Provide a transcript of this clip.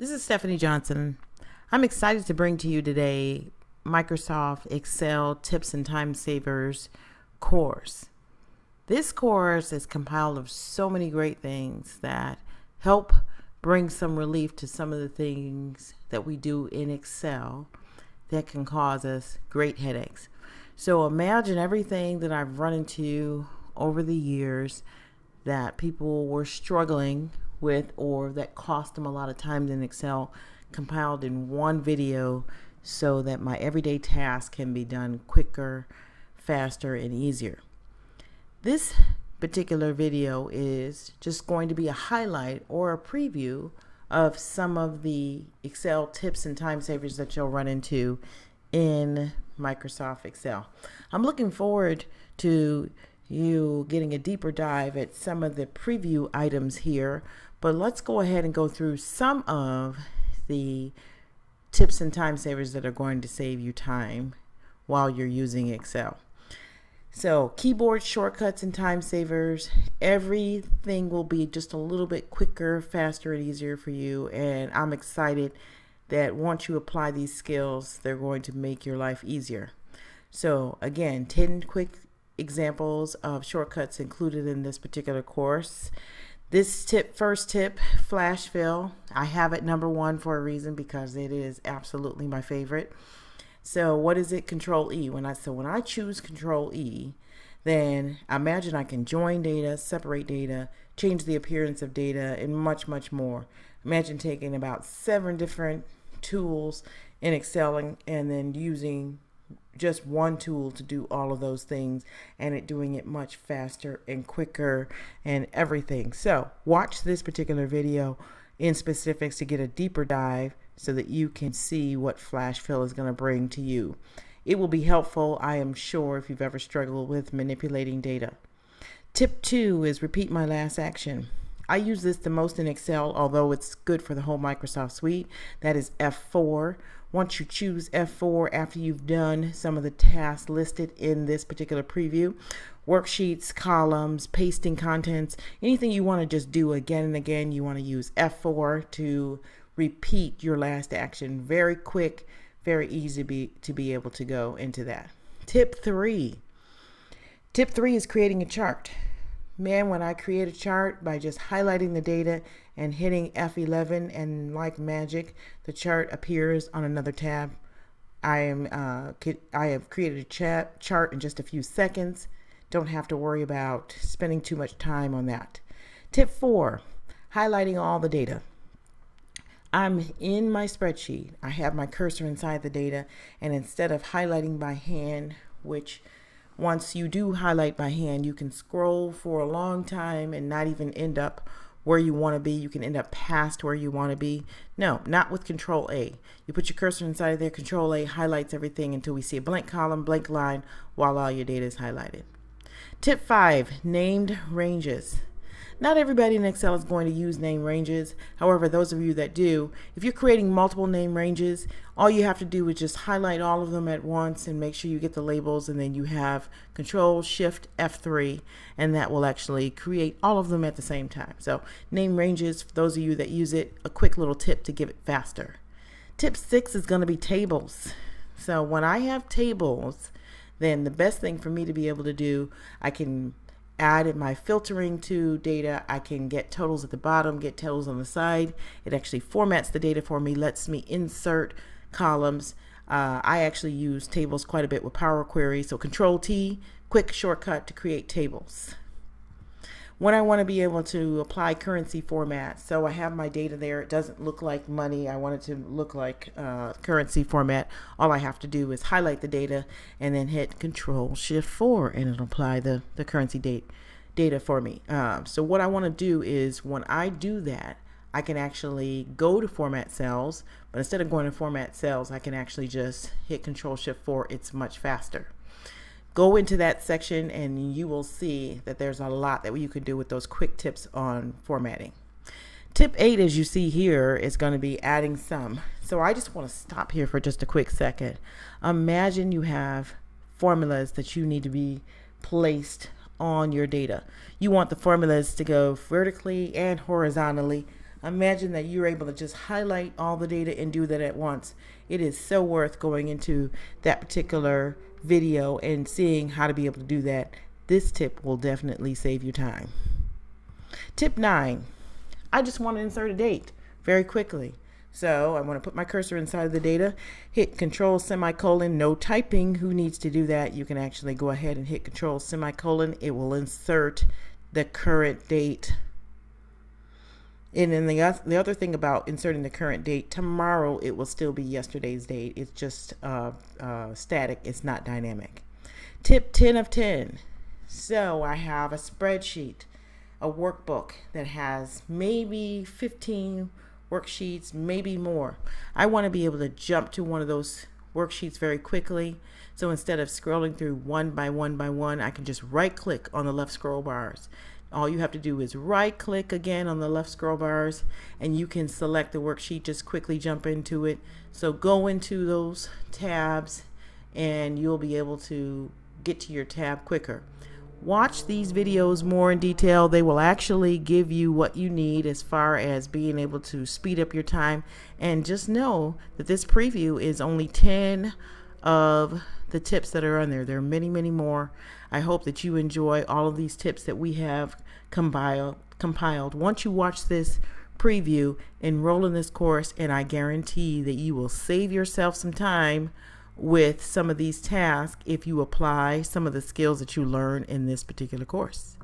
This is Stephanie Johnson. I'm excited to bring to you today Microsoft Excel Tips and Time Savers course. This course is compiled of so many great things that help bring some relief to some of the things that we do in Excel that can cause us great headaches. So imagine everything that I've run into over the years that people were struggling with or that cost them a lot of time in Excel, compiled in one video so that my everyday task can be done quicker, faster, and easier. This particular video is just going to be a highlight or a preview of some of the Excel tips and time savers that you'll run into in Microsoft Excel. I'm looking forward to you getting a deeper dive at some of the preview items here, but let's go ahead and go through some of the tips and time savers that are going to save you time while you're using Excel. So keyboard shortcuts and time savers, everything will be just a little bit quicker, faster, and easier for you, and I'm excited that once you apply these skills, they're going to make your life easier. So again, 10 quick examples of shortcuts included in this particular course. This first tip, flash fill, I have it number 1 for a reason because it is absolutely my favorite. So what is it? Control E. When I choose Control E, then imagine I can join data, separate data, change the appearance of data, and much, much more. Imagine taking about 7 different tools in Excel and then using just one tool to do all of those things, and it doing it much faster and quicker and everything. So watch this particular video in specifics to get a deeper dive so that you can see what flash fill is going to bring to you. It will be helpful, I am sure, if you've ever struggled with manipulating data. Tip 2 is repeat my last action. I use this the most in Excel, although it's good for the whole Microsoft suite. That is F4. Once you choose F4 after you've done some of the tasks listed in this particular preview, worksheets, columns, pasting contents, anything you want to just do again and again, you want to use F4 to repeat your last action. Very quick, very easy to be able to go into that. Tip 3. Tip 3 is creating a chart. Man, when I create a chart by just highlighting the data and hitting F11, and like magic, the chart appears on another tab. I have created a chart in just a few seconds. Don't have to worry about spending too much time on that. Tip 4, highlighting all the data. I'm in my spreadsheet. I have my cursor inside the data, and instead of highlighting by hand, which once you do highlight by hand, you can scroll for a long time and not even end up where you want to be. You can end up past where you want to be. No, not with Control A. You put your cursor inside there, Control A highlights everything until we see a blank column, blank line, while all your data is highlighted. Tip 5, named ranges. Not everybody in Excel is going to use name ranges. However, those of you that do, if you're creating multiple name ranges, all you have to do is just highlight all of them at once and make sure you get the labels, and then you have Control Shift F3, and that will actually create all of them at the same time. So name ranges, for those of you that use it, a quick little tip to give it faster. Tip 6 is going to be tables. So when I have tables, then the best thing for me to be able to do, I can add my filtering to data. I can get totals at the bottom, get totals on the side. It actually formats the data for me, lets me insert columns. I actually use tables quite a bit with Power Query. So Control T, quick shortcut to create tables. When I want to be able to apply currency format, so I have my data there, it doesn't look like money, I want it to look like currency format. All I have to do is highlight the data and then hit Control Shift 4, and it'll apply the currency data for me. So what I want to do is, when I do that, I can actually go to format cells, but instead of going to format cells, I can actually just hit Control Shift 4. It's much faster. Go into that section and you will see that there's a lot that you can do with those quick tips on formatting. Tip 8, as you see here, is going to be adding sum. So I just want to stop here for just a quick second. Imagine you have formulas that you need to be placed on your data. You want the formulas to go vertically and horizontally Imagine that you're able to just highlight all the data and do that at once. It is so worth going into that particular video and seeing how to be able to do that. This tip will definitely save you time. Tip 9, I just want to insert a date very quickly. So I want to put my cursor inside of the data, hit control semicolon, no typing. Who needs to do that? You can actually go ahead and hit control semicolon. It will insert the current date. And then the other thing about inserting the current date, tomorrow it will still be yesterday's date. It's just static. It's not dynamic. Tip 10 of 10. So I have a spreadsheet, a workbook that has maybe 15 worksheets, maybe more. I want to be able to jump to one of those worksheets very quickly. So instead of scrolling through one by one, I can just right click on the left scroll bars. All you have to do is right click again on the left scroll bars and you can select the worksheet, just quickly jump into it. So go into those tabs and you'll be able to get to your tab quicker. Watch these videos more in detail. They will actually give you what you need as far as being able to speed up your time. And just know that this preview is only 10 of the tips that are on there. There are many, many more. I hope that you enjoy all of these tips that we have compiled. Once you watch this preview, enroll in this course, and I guarantee that you will save yourself some time with some of these tasks if you apply some of the skills that you learn in this particular course.